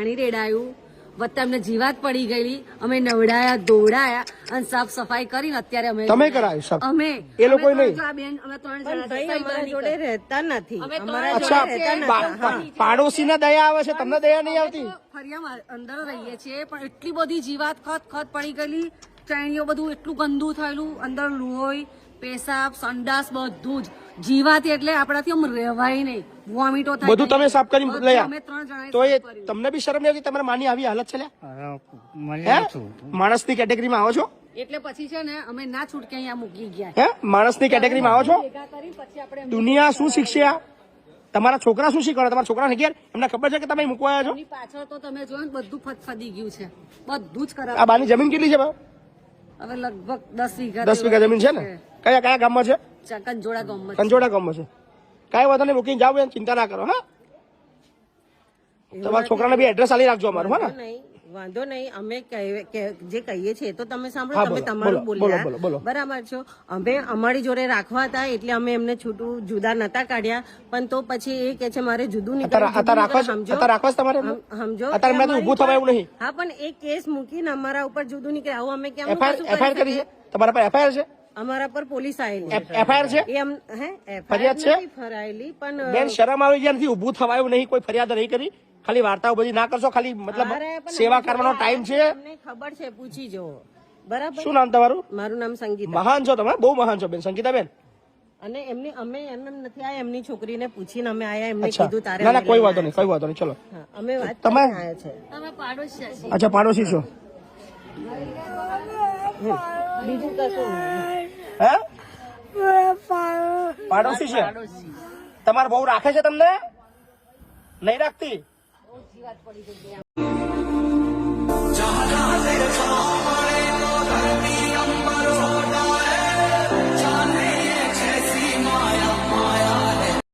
પાણી રેડાયું, વત્તા અમને જીવાત પડી ગયેલી, અમે નવડાયા દોડાયા અને સાફ સફાઈ કરીને અત્યારે અમે તમે કરાયું સાહેબ? અમે એ લોકો નહીં. બેન અમે 3 જણા ભાઈ અમારા જોડે રહેતા નથી, અમે અમારા અચ્છા, જોડે રહેતા નથી. પાડોશીને દયા આવે છે, તમને દયા નહીં આવતી? ફરિયામાં અંદર રહીએ છીએ પણ એટલી બધી જીવાત ખત પડી ગયેલી, ચાણીઓ બધું એટલું ગંદુ થયેલું, અંદર લોહી, પેશાબ, સંડાસ બધું જ જીવાત એટલે આપણાથી આમ રહેવાય નહીં, વોમિટો થાય. બધું તમે સાફ કરી લઈ અમે 3 જણાએ તો એ સાફ કર્યું. તમને બી શરમ નહીં આવતી? તમારા માની આવી હાલત છે લ્યા? મને હે? છું માણસની કેટેગરીમાં આવો છો? એટલે પછી છે ને અમે ના છૂટકે અહીંયા મૂકી ગયા. હે? માણસની કેટેગરીમાં આવો છો? ભેગા કરી પછી આપણે દુનિયા શું શીખશે? આ તમારા છોકરા શું શીખવાડે? તમારા છોકરાને ઘેર એમને ખબર છે કે તમે મૂકવા આવ્યા છો? એની પાછળ તો તમે જોયો ને બધું ફદફદી ગયું છે, બધું જ ખરાબ. આ બાની જમીન કેટલી છે ભાઈ? હવે લગભગ 10 વીઘા 10 વીઘા જમીન છે ને? કયા કયા ગામમાં છે? કંજોડા ગામમાં. કંજોડા ગામમાં છે. કાંઈ વાંધો નહીં, મૂકીને જાવ, ચિંતા ના કરો. હા, તમારા છોકરાને બી એડ્રેસ આલી રાખજો અમારું. હા ને? વાંધો નહીં, અમે જે કહીએ છીએ તો તમે હા, સાંભળો, તમે બોલો, તમારું બોલો, બોલો. બોલ્યા બરાબર છો. અમે અમારી જોડે રાખવા હતા એટલે અમે એમને છૂટું જુદા નતા કાઢ્યા, પણ તો પછી એ કે છે મારે જુદું અત્યારે રાખવા જ તમારે એમને? સમજો અત્યારે એમને તો ઊભું થવાય એવું નહીં. હા, પણ એ કેસ મૂકીને અમારા ઉપર જુદું નીકળે, આવું અમે કેમ એફઆઈઆર કરી છે તમારા પર? એફઆઈઆર છે? અમારા પર પોલીસ આવેલી એફઆઈઆર છે? એમ ફરિયાદ છે? ફરાયેલી, પણ બેન શરમ આવી ગયા નથી? ઊભું થવાયું નહીં, કોઈ ફરિયાદ નહીં કરી, ખાલી વાર્તાઓ બધી ના કરશો, ખાલી મતલબ સેવા કરવાનો ટાઈમ છે. અમને ખબર છે, પૂછી જુઓ. બરાબર. શું નામ તમારું? મારું નામ સંગીતા. મહાન છો તમે, બહુ મહાન છો બેન. સંગીતા બેન? અને અમે એમને નથી આયા, એમની છોકરીને પૂછીને અમે આયા, એમને અચ્છા, કીધું તારે ના ના, કોઈ વાંધો નહીં, કોઈ વાંધો નહીં, ચલો. હા, અમે વાત તમે? કરીને આયા છે. તમે પાડોશી છીએ. અચ્છા, પાડોશી છો? બીજું કશું નહીં. હે? પાડોશી છે? તમારા બહુ રાખે છે તમને? નહીં રાખતી? જીવાત પડી ગઈ.